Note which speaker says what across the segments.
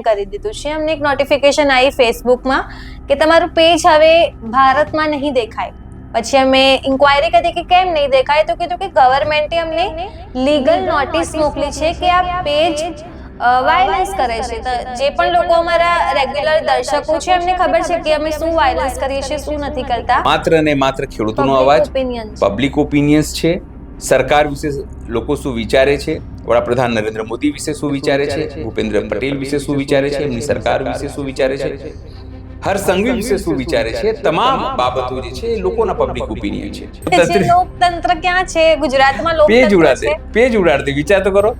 Speaker 1: કરી દીધું છે. અમને એક નોટિફિકેશન આવી ફેસબુકમાં કે તમારું પેજ હવે ભારતમાં નહીં દેખાય. પછી અમે ઇન્ક્વાયરી કરી કે કેમ નહીં દેખાય, તો કીધું કે ગવર્મેન્ટે અમને લીગલ નોટિસ મોકલી છે કે આ પેજ વાયલન્સ કરે છે. તો જે પણ લોકો અમારા રેગ્યુલર દર્શકો છે એમને ખબર છે કે અમે શું વાયલન્સ કરીએ છીએ, શું નથી કરતા.
Speaker 2: માત્ર ને માત્ર ખેડૂતોનો અવાજ, પબ્લિક ઓપિનિયન્સ છે. સરકાર વિશે લોકો શું વિચારે છે, વડાપ્રધાન નરેન્દ્ર મોદી વિશે શું વિચારે છે, ભૂપેન્દ્ર પટેલ વિશે શું વિચારે છે, એમની સરકાર વિશે શું વિચારે છે, હર સંઘવી વિશે શું વિચારે છે, તમામ બાબતો જે છે એ લોકોના પબ્લિક ઓપિનિયન છે.
Speaker 1: લોકતંત્ર ક્યાં છે ગુજરાતમાં? લોકતંત્ર
Speaker 2: પેજ ઉડાડતી વિચાર તો કરો.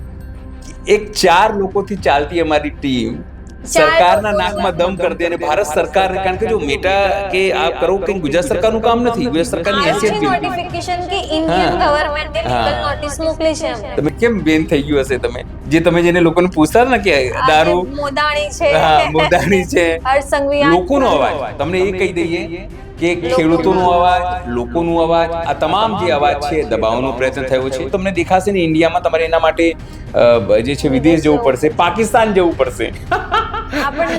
Speaker 2: એક 4 લોકોથી ચાલતી અમારી ટીમ સરકારના નાકમાં દમ કરી દે અને ભારત સરકાર, કારણ કે જો મેટા કે આ કરો કે ગુજરાત સરકારનું કામ નથી, ગુજરાત સરકારની હેસિયત
Speaker 1: નોટિફિકેશન કે ઇન્ડિયન ગવર્મેન્ટે લીગલ નોટિસ મોકલી છે.
Speaker 2: તમે કેમ બેન થઈ ગયું હશે? તમે જેને લોકોને પૂછતા ને કે દારૂ
Speaker 1: મોદાણી છે,
Speaker 2: મોદાણી છે,
Speaker 1: હરસંઘવી,
Speaker 2: લોકોનો અવાજ, તમને એ કહી દઈએ કે ખેડૂતોનો અવાજ, લોકોનો અવાજ, આ તમામ જે અવાજ છે દબાવવાનો પ્રયત્ન થયો છે. તમને દેખાશે ને ઇન્ડિયામાં તમારે એના માટે જે છે વિદેશ જવું પડશે, પાકિસ્તાન જવું પડશે.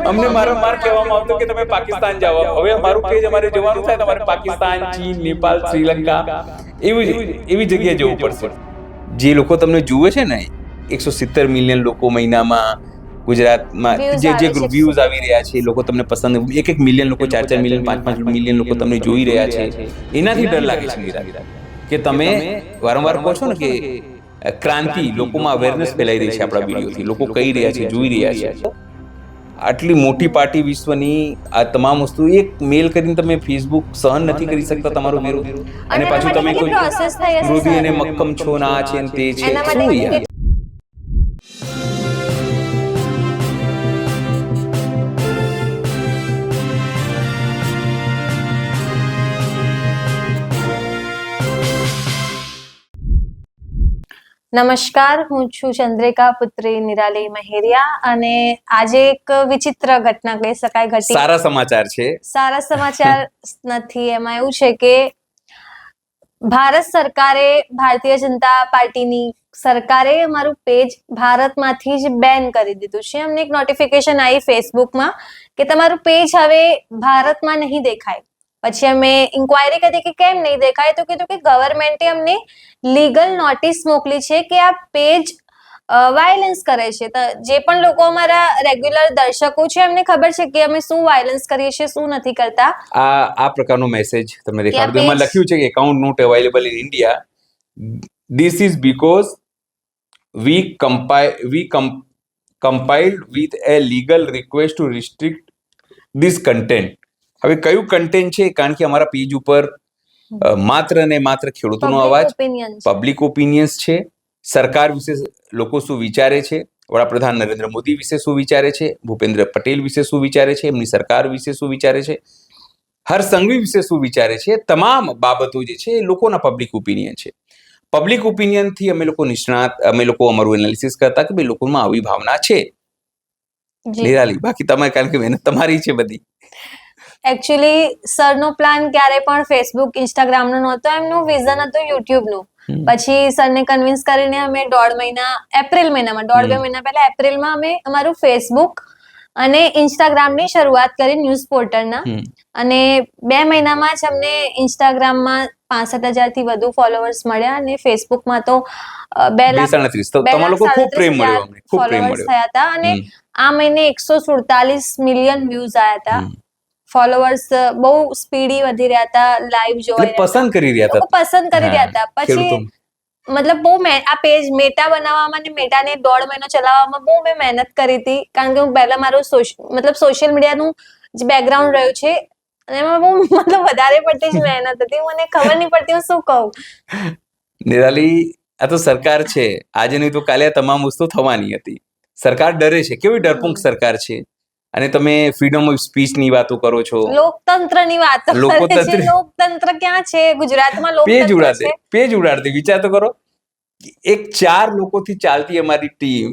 Speaker 2: અમને વારંવાર કહેવામાં આવતું કે તમે પાકિસ્તાન જાઓ. હવે અમારું પેજ અમારે જવાનું થાય તમારે પાકિસ્તાન, ચીન, નેપાળ, શ્રીલંકા એવી જગ્યાએ જવું પડશે. જે લોકો તમને જુએ છે ને 170 મિલિયન લોકો મહિનામાં ગુજરાતમાં જે વ્યૂઝ આવી રહ્યા છે, લોકો તમને પસંદ, 1 મિલિયન લોકો, 4 મિલિયન, 5 મિલિયન લોકો તમને જોઈ રહ્યા છે, એનાથી ડર લાગે છે કે તમે વારંવાર કહો છો ને કે ક્રાંતિ, લોકોમાં અવેરનેસ ફેલાઈ રહી છે આપણા વિડીયોથી, લોકો કહી રહ્યા છે, જોઈ રહ્યા છે. આટલી મોટી પાર્ટી વિશ્વની આ તમામ વસ્તુ એક મેલ કરીને તમે ફેસબુક સહન નથી કરી શકતા તમારો વિરોધ, અને પાછું તમે કોઈ વિરોધી અને મક્કમ છો ના છે ને તે છે, શું યાર.
Speaker 1: નમસ્કાર, હું છું ચંદ્રિકા પુત્રી નિરાલી મહેરિયા અને આજે એક વિચિત્ર ઘટના કહી શકાય ઘટી.
Speaker 2: સારા સમાચાર છે.
Speaker 1: સારા સમાચાર નથી, એમાં એવું છે કે ભારત સરકારે, ભારતીય જનતા પાર્ટીની સરકારે અમારું પેજ ભારતમાંથી જ બેન કરી દીધું છે. અમને એક નોટિફિકેશન આવી ફેસબુકમાં કે તમારું પેજ હવે ભારતમાં નહીં દેખાય. પછી અમે ઇન્ક્વાયરી કરી કે કેમ નહીં દેખાય, તો કીધું કે ગવર્મેન્ટે અમને લીગલ નોટિસ મોકલી છે કે આ પેજ વાયલન્સ કરે છે. તો જે પણ લોકો અમારા રેગ્યુલર દર્શકો છે એમને ખબર છે કે અમે શું વાયલન્સ કરીએ છીએ, શું નથી કરતા.
Speaker 2: આ પ્રકારનો મેસેજ તમને દેખાડું. એમાં લખ્યું છે કે account not available in India. This is because we compiled with a legal request to restrict this content. હવે કયું કન્ટેન્ટ છે? કારણ કે અમારા પેજ ઉપર માત્ર ને માત્ર ખેડૂતોનો અવાજ, પબ્લિક ઓપિનિયન્સ છે. સરકાર વિશે લોકો શું વિચારે છે, વડાપ્રધાન નરેન્દ્ર મોદી વિશે શું વિચારે છે, ભૂપેન્દ્ર પટેલ વિશે શું વિચારે છે, એમની સરકાર વિશે શું વિચારે છે, હર સંઘવી વિશે શું વિચારે છે, તમામ બાબતો જે છે એ લોકોના પબ્લિક ઓપિનિયન છે. પબ્લિક ઓપિનિયનથી અમે લોકો અમારું એનાલિસિસ કરતા કે ભાઈ લોકોમાં આવી ભાવના છે. નિરાલી, બાકી તમારે, કારણ કે મહેનત તમારી છે બધી.
Speaker 1: એકચ્યુઅલી સરનો પ્લાન ક્યારે પણ ફેસબુક, ઇન્સ્ટાગ્રામનો નહોતો, એમનું વિઝન હતું યુટ્યુબનું. પછી સરને કન્વિન્સ કરીને અમે 1.5 મહિના પહેલા એપ્રિલમાં અમે અમારું ફેસબુક અને ઇન્સ્ટાગ્રામની શરૂઆત કરી, ન્યૂઝ પોર્ટલના. અને 2 મહિનામાં જ અમને ઇન્સ્ટાગ્રામમાં 65,000 થી વધુ ફોલોઅર્સ મળ્યા અને ફેસબુકમાં તો 2,37,000 ફોલોઅર્સ થયા હતા. અને આ મહિને 147 મિલિયન વ્યૂઝ આવ્યા હતા. ફોલોઅર્સ બહુ સ્પીડી વધી રહ્યા હતા, લાઈવ જોવા
Speaker 2: પસંદ કરી રહ્યા
Speaker 1: હતા. પછી મતલબ બહુ આ પેજ મેટા બનાવવામાં અને મેટાને 1.5 મહિનો ચલાવવામાં બહુ મેં મહેનત કરી હતી. કારણ કે હું પહેલા મારું સોશિયલ મીડિયાનું જે બેકગ્રાઉન્ડ રહ્યું છે એમાં બહુ વધારે પડતી જ મહેનત હતી. મને ખબર નહીં પડતી હું શું કહું.
Speaker 2: નિરાલી, આ તો સરકાર છે, આજે નહીં તો કાલે આ તમામ વસ્તુ થવાની હતી. સરકાર ડરે છે. કેવી ડરપોક સરકાર છે. અને તમે ફ્રીડમ ઓફ સ્પીચ ની વાતો કરો છો,
Speaker 1: લોકતંત્રની વાતો કરે છે. લોકતંત્ર ક્યાં છે ગુજરાતમાં?
Speaker 2: પેજ ઉડાડતી વિચાર તો કરો. એક 4 લોકોથી ચાલતી અમારી ટીમ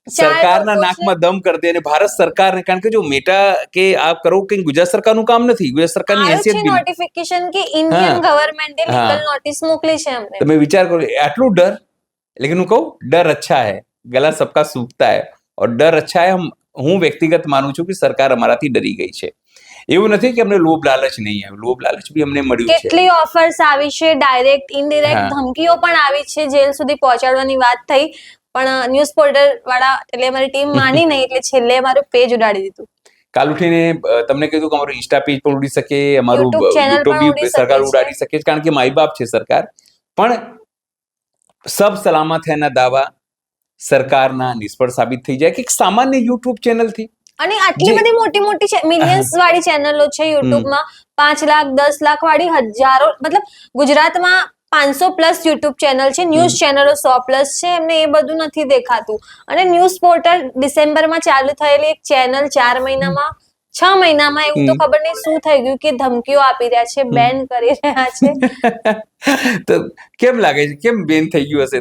Speaker 2: સરકારના નાકમાં દમ કરી દે અને ભારત સરકારને, કારણ કે જો મેટા કે આ કરો કે ગુજરાત સરકારનું કામ નથી, ગુજરાત સરકારની હેસિયત
Speaker 1: નોટિફિકેશન કે ઇન્ડિયન ગવર્મેન્ટે લીગલ નોટિસ મોકલી છે અમને.
Speaker 2: તમે વિચાર કરો, આટલું ડર. લેકિન હું કહું, ડર અચ્છા હૈ, ગલા સબકા સૂખતા હૈ, और डर अच्छा है. हम હું વ્યક્તિગત માનું છું કે સરકાર અમારાથી ડરી ગઈ છે. એવું નથી કે અમને લોભ લાલચ નહીં આવ્યું, લોભ લાલચ બી અમને મળ્યું છે.
Speaker 1: કેટલી ઓફર્સ આવી છે, ડાયરેક્ટ ઇનડિરેક્ટ
Speaker 2: હા.
Speaker 1: ધમકીઓ પણ આવી છે, જેલ સુધી પહોંચાડવાની વાત થઈ, પણ ન્યૂઝ પોર્ટલ વાળા એટલે અમારી ટીમ માની નહીં, એટલે છેલ્લે અમારું પેજ ઉડાડી દીધું.
Speaker 2: કાલ ઉઠીને તમને કીધું કે અમારું ઇન્સ્ટા પેજ પણ ઉડી શકે, અમારું
Speaker 1: YouTube channel
Speaker 2: યુટ્યુબ
Speaker 1: પણ ઉડી
Speaker 2: બી સરકાર
Speaker 1: શકે છે.
Speaker 2: ઉડાડી શકે છે, કારણ કે માઈ બાપ છે સરકાર. પણ સબ સલામત હૈના દાવા સરકારના નિષ્ફળ સાબિત થઈ જાય કે એક સામાન્ય યુટ્યુબ ચેનલથી.
Speaker 1: અને આટલી
Speaker 2: જે-
Speaker 1: બધી મોટી મોટી મિલિયન્સ વાળી ચેનલો છે યુટ્યુબમાં, 5 લાખ 10 લાખ વાળી હજારો, મતલબ ગુજરાતમાં 500+ યુટ્યુબ ચેનલ છે, ન્યૂઝ ચેનલો 100+ છે, એમને એ બધું નથી દેખાતું. અને ન્યૂઝ પોર્ટલ ડિસેમ્બરમાં ચાલુ થયેલી એક ચેનલ 4 મહિનામાં 6 મહિનામાં એવું તો ખબર નહીં શું થઈ ગયું કે ધમકીઓ આપી રહ્યા છે, બેન કરી રહ્યા છે.
Speaker 2: તો કેમ લાગે છે, કેમ બેન થઈ ગયું હશે?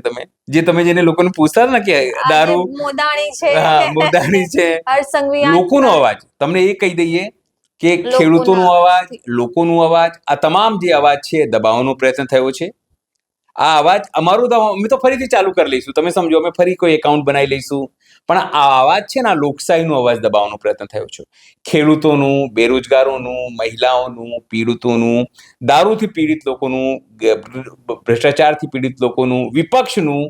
Speaker 2: તમે જેને લોકોને પૂછતા હતા ને કે દારૂ,
Speaker 1: મોદાણી છે,
Speaker 2: હા, મોદાણી છે,
Speaker 1: હર્ષ સંઘવી,
Speaker 2: લોકોનો અવાજ, તમને એ કહી દઈએ કે ખેડૂતોનો અવાજ, લોકોનો અવાજ, આ તમામ જે અવાજ છે એ દબાવવાનો પ્રયત્ન થયો છે. આ અવાજ અમારું અમે તો ફરીથી ચાલુ કરી લઈશું, તમે સમજો, અમે ફરી કોઈ એકાઉન્ટ બનાવી લઈશું, પણ આ અવાજ છે ને, આ લોકશાહીનો અવાજ દબાવવાનો પ્રયત્ન થયો છે. ખેડૂતોનું, બેરોજગારોનું, મહિલાઓનું, પીડિતોનું, દારૂથી પીડિત લોકોનું, ભ્રષ્ટાચારથી પીડિત લોકોનું, વિપક્ષનું,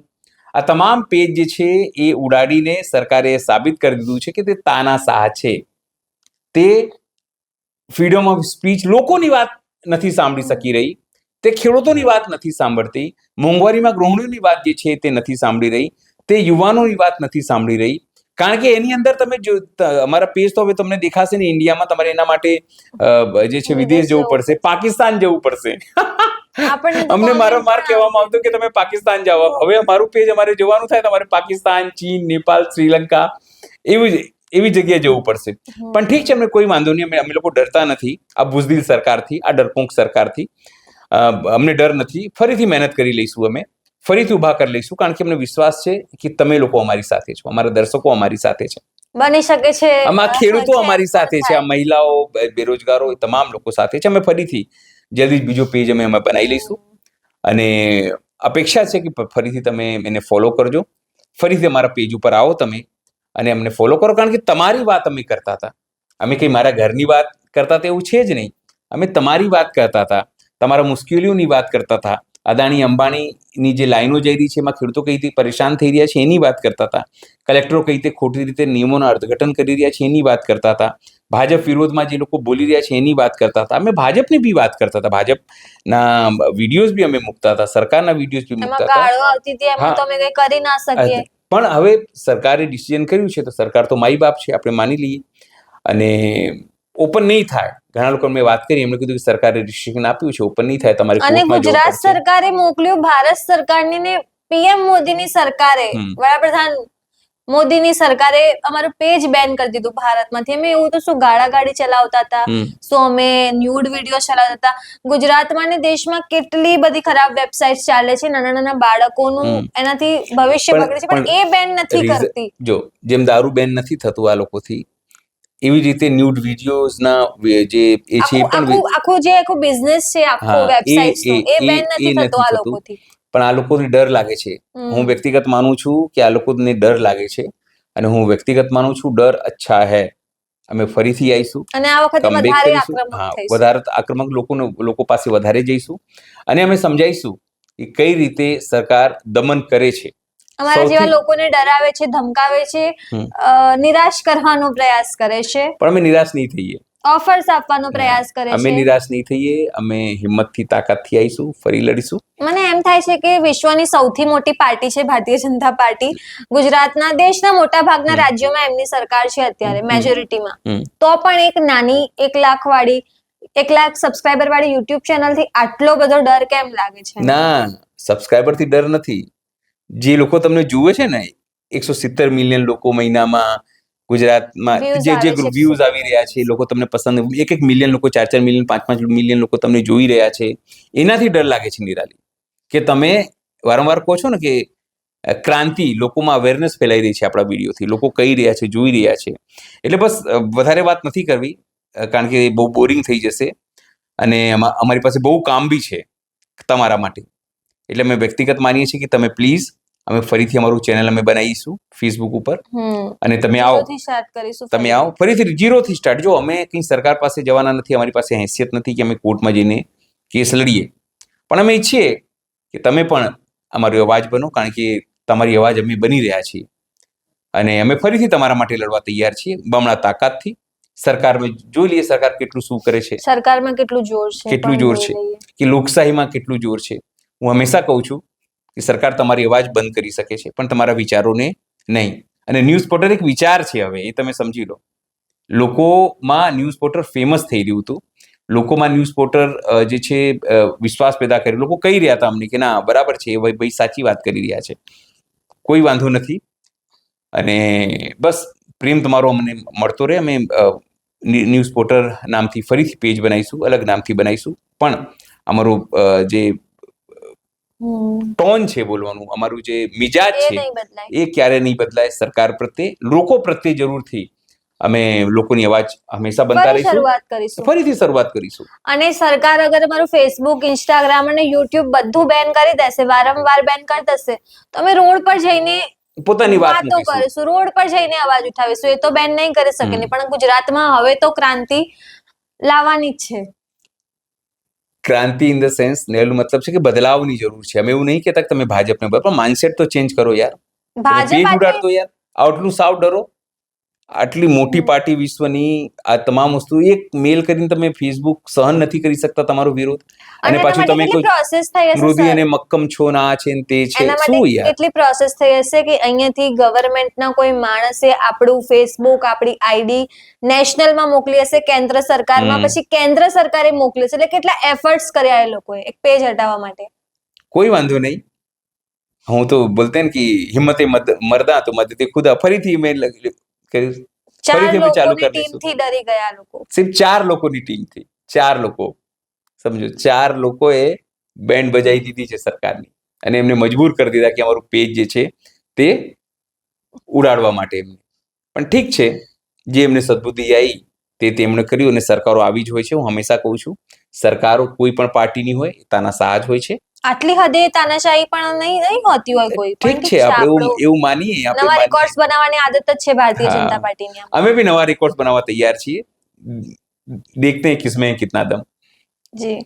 Speaker 2: આ તમામ પેજ જે છે એ ઉડાડીને સરકારે સાબિત કરી દીધું છે કે તે તાનાશાહ છે. તે ફ્રીડમ ઓફ સ્પીચ, લોકોની વાત નથી સાંભળી શકી રહી, તે ખેડૂતોની વાત નથી સાંભળતી, મોંઘવારીમાં ગૃહિણીઓની વાત જે છે તે નથી સાંભળી રહી, તે યુવાનોની વાત નથી સાંભળી રહી. કારણ કે એની અંદર તમે જો અમારા પેજ તો હવે તમને દેખાશે ને ઇન્ડિયામાં, તમારે એના માટે જે છે વિદેશ જવું પડશે, પાકિસ્તાન જવું પડશે. અમને માર કહેવામાં આવતું કે તમે પાકિસ્તાન જાઓ. હવે અમારું પેજ અમારે જવાનું થાય, તમારે પાકિસ્તાન, ચીન, નેપાલ, શ્રીલંકા એવી જગ્યાએ જવું પડશે. પણ ઠીક છે, અમને કોઈ વાંધો નહીં, અમે લોકો ડરતા નથી આ બુઝદિલ સરકારથી, આ ડરપોક સરકારથી. અમને ડર નથી, ફરીથી મહેનત કરી લઈશું, અમે ફરીથી ઊભા કરી લઈશું, કારણ કે અમને વિશ્વાસ છે કે તમે લોકો અમારી સાથે છો, અમારા દર્શકો અમારી સાથે છે,
Speaker 1: બની શકે છે,
Speaker 2: આમાં ખેડૂતો અમારી સાથે છે, આ મહિલાઓ, બેરોજગારો, તમામ લોકો સાથે છે. અમે ફરીથી જલ્દી બીજો પેજ અમે બનાવી લઈશું, અને અપેક્ષા છે કે ફરીથી તમે એને ફોલો કરજો, ફરીથી અમારા પેજ ઉપર આવો તમે અને અમને ફોલો કરો, કારણ કે તમારી વાત અમે કરતા હતા. અમે કંઈ મારા ઘરની વાત કરતા હતા એવું છે જ નહીં, અમે તમારી વાત કરતા હતા, તમારા મુશ્કેલીઓની વાત કરતા હતા. અદાણી અંબાણીની જે લાઈનો જઈ રહી છે એમાં ખેડૂતો કઈ રીતે પરેશાન થઈ રહ્યા છે એની વાત કરતા હતા. કલેક્ટરો કઈ રીતે ખોટી રીતે નિયમોના અર્થઘટન કરી રહ્યા છે એની વાત કરતા હતા. ભાજપ વિરોધમાં જે લોકો બોલી રહ્યા છે એની વાત કરતા હતા. અમે ભાજપની બી વાત કરતા હતા, ભાજપના વિડીયોઝ બી અમે મૂકતા હતા, સરકારના વિડીયોઝ બી મૂકતા હતા.
Speaker 1: ગાળો આવતી હતી, એમાં તો અમે કંઈ કરી ના શકીએ.
Speaker 2: પણ હવે સરકારે ડિસિઝન કર્યું છે તો સરકાર તો માઈ બાપ છે, આપણે માની લઈએ. અને ઓપન નહીં થાય, ઘણા લોકો મેં વાત કરી, એમણે કીધું કે સરકારે ડિસિઝન આપ્યું છે, ઓપન નહીં થાય, તમારે
Speaker 1: અને ગુજરાત સરકારે મોકલ્યું, ભારત સરકારની ને પીએમ મોદીની સરકારે, વડાપ્રધાન મોદીની સરકારે અમારું પેજ બેન કરી દીધું ભારતમાંથી. અમે એવું તો શું ગાડી ચલાવતા હતા, શું અમે ન્યૂડ વિડીયો ચલાવતા હતા? ગુજરાતમાં ને દેશમાં કેટલી બધી ખરાબ વેબસાઇટ ચાલે છે, નાના નાના બાળકોનું એનાથી ભવિષ્ય બગડે છે, પણ એ બેન નથી કરતી.
Speaker 2: જો જેમ દારૂ બેન નથી થતું આ લોકોથી, એવી રીતે ન્યૂડ વિડીયોઝના જે એ છે
Speaker 1: આખું બિઝનેસ છે, આખું વેબસાઇટ્સનો, એ બેન નથી થતો આ લોકોથી.
Speaker 2: પણ આ લોકોને ડર લાગે છે. હું વ્યક્તિગત માનું છું કે આ લોકોને ડર લાગે છે, અને હું વ્યક્તિગત માનું છું ડર અચ્છા હૈ. અમે ફરીથી આવીશું,
Speaker 1: અને આ વખતે
Speaker 2: વધારે આક્રમક લોકો પાસે વધારે જઈશું, અને અમે સમજાઈશું કે કઈ રીતે સરકાર દમન કરે છે,
Speaker 1: અમારા જેવા લોકોને ડરાવે છે, ધમકાવે છે, નિરાશ કરવાનો પ્રયાસ કરે છે.
Speaker 2: પણ અમે નિરાશ નહીં થઈએ,
Speaker 1: ઓફર્સ આપવાનો પ્રયાસ કરે છે.
Speaker 2: અમે નિરાશ નહીં થઈએ, અમે હિંમતથી, તાકાતથી આવીશું, ફરી લડીશું.
Speaker 1: મને એમ થાય છે કે વિશ્વની સૌથી મોટી પાર્ટી છે ભારતીય જનતા પાર્ટી. ગુજરાતના, દેશના મોટા ભાગના રાજ્યોમાં એમની સરકાર છે અત્યારે મેજોરિટીમાં, તો પણ એક નાની 1 લાખ સબસ્ક્રાઇબર વાળી યુટ્યુબ ચેનલ થી આટલો બધો ડર કેમ લાગે છે?
Speaker 2: ના, સબસ્ક્રાઇબર થી ડર નથી. જે લોકો તમને જુએ છે ને, 170 મિલિયન લોકો મહિનામાં ગુજરાતમાં જે વ્યૂઝ આવી રહ્યા છે, લોકો તમને પસંદ, 1 મિલિયન લોકો, 4 મિલિયન, 5 મિલિયન લોકો તમને જોઈ રહ્યા છે, એનાથી ડર લાગે છે નિરાલી. કે તમે વારંવાર કહો છો ને કે ક્રાંતિ, લોકોમાં અવેરનેસ ફેલાઈ રહી છે આપણા વિડીયોથી, લોકો કહી રહ્યા છે, જોઈ રહ્યા છે. એટલે બસ વધારે વાત નથી કરવી, કારણ કે બહુ બોરિંગ થઈ જશે, અને અમારી પાસે બહુ કામ બી છે તમારા માટે. એટલે અમે વ્યક્તિગત માનીએ છીએ કે તમે પ્લીઝ અમે ફરીથી અમારું ચેનલ અમે બનાવીશું ફેસબુક ઉપર, અને તમે આવો,
Speaker 1: ઝીરોથી સ્ટાર્ટ કરીશું
Speaker 2: તમે આવો ફરીથી ઝીરોથી સ્ટાર્ટ. જો અમે કંઈ સરકાર પાસે જવાના નથી, અમારી પાસે હેસિયત નથી કે અમે કોર્ટમાં જઈને કેસ લડીએ, પણ અમે ઈચ્છીએ કે તમે પણ અમારો અવાજ બનો, કારણ કે તમારી અવાજ અમે બની રહ્યા છીએ અને અમે ફરીથી તમારા માટે લડવા તૈયાર છીએ બમણા તાકાતથી. સરકારમાં જોઈ લઈએ સરકાર કેટલું શું કરે છે,
Speaker 1: સરકારમાં કેટલું જોર છે,
Speaker 2: કેટલું જોર છે, કે લોકશાહીમાં કેટલું જોર છે. હું હંમેશા કહું છું કે સરકાર તમારી અવાજ બંધ કરી શકે છે પણ તમારા વિચારોને નહીં. અને ન્યૂઝ પોર્ટલ એક વિચાર છે, હવે એ તમે સમજી લો. લોકોમાં ન્યૂઝ પોર્ટલ ફેમસ થઈ રહ્યું હતું, લોકોમાં ન્યૂઝ પોર્ટલ જે છે વિશ્વાસ પેદા કરી, લોકો કહી રહ્યા હતા અમને કે ના બરાબર છે, એ ભાઈ સાચી વાત કરી રહ્યા છે. કોઈ વાંધો નથી, અને બસ પ્રેમ તમારો અમને મળતો રહે. અમે ન્યૂઝ પોર્ટલ નામથી ફરીથી પેજ બનાવીશું, અલગ નામથી બનાવીશું, પણ અમારું જે ટોન છે બોલવાનું, અમારું જે મિજાજ છે એ ક્યારે નહીં બદલાય. સરકાર પ્રત્યે, લોકો પ્રત્યે જરૂરથી અમે લોકોની અવાજ હંમેશા બનતા રહીશું, ફરીથી શરૂઆત કરીશું.
Speaker 1: અને સરકાર અગર અમારું ફેસબુક, ઇન્સ્ટાગ્રામ અને યુટ્યુબ બધું બેન કરી દેશે, વારંવાર બેન કરી દેશે, તો અમે રોડ પર જઈને
Speaker 2: પોતાની વાતો
Speaker 1: કરીશું, રોડ પર જઈને અવાજ ઉઠાવીશું. એ તો બેન નહીં કરી શકે, પણ ગુજરાતમાં હવે તો ક્રાંતિ લાવવાની જ છે.
Speaker 2: ક્રાંતિ ઇન ધ સેન્સ, એનો મતલબ છે કે બદલાવની જરૂર છે. અમે એવું નહીં કહેતા કે તમે ભાજપને, પણ માઇન્ડસેટ તો ચેન્જ કરો યાર. પેજ ઉડાડતો યાર, આટલું સાવ ડરો. આટલી મોટી પાર્ટી વિશ્વની આ તમામ વસ્તુ એક મેલ કરીને તમે ફેસબુક સહન નથી કરી શકતા તમારો વિરોધ, અને પાછું તમે મૃદુ અને મક્કમ છો ના છે ને તે છે. શું યાર
Speaker 1: કેટલી પ્રોસેસ થઈ હશે કે અહીંયાથી ગવર્મેન્ટના કોઈ માણસે આપણું ફેસબુક, આપણી આઈડી નેશનલમાં મોકલી હશે, કેન્દ્ર સરકારમાં, પછી કેન્દ્ર સરકારે મોકલી હશે. એટલે કેટલા એફર્ટ્સ કર્યા એ લોકોએ એક પેજ હટાવવા માટે.
Speaker 2: કોઈ વાંધો નહીં, હું તો બોલતે ને કે હિમ્મતે મર્દા તો મદદે ખુદા. ફરીથી મેં ફરીથી અમે ચાલુ કરી દઈશું.
Speaker 1: ડરી ગયા લોકો,
Speaker 2: સિર્ફ 4 લોકોની ટીમથી, 4 લોકો, સમજો 4 લોકોએ બેન્ડ બજાવી દીધી છે સરકારની, અને એમને મજબૂર કરી દીધા કે અમારું પેજ જે છે તે ઉડાડવા માટે એમને. પણ ઠીક છે, જે એમને સદબુદ્ધિ આવી તે તેમણે કર્યું, અને સરકારો આવી જ હોય છે. હું હંમેશા કહું છું, સરકારો કોઈ પણ પાર્ટીની હોય તાનાશાહ જ હોય છે.
Speaker 1: આટલી હદે તાનાશાહી પણ નહીં હોતી હોય કોઈ.
Speaker 2: ઠીક છે, આપણે એવું માનીએ, આપણે
Speaker 1: નવા રેકોર્ડ્સ બનાવવાની આદત જ છે ભારતીય જનતા પાર્ટીની.
Speaker 2: અમે બી નવા રેકોર્ડ્સ બનાવવા તૈયાર છીએ. દેખતે हैं किसमें कितना दम.
Speaker 1: જી.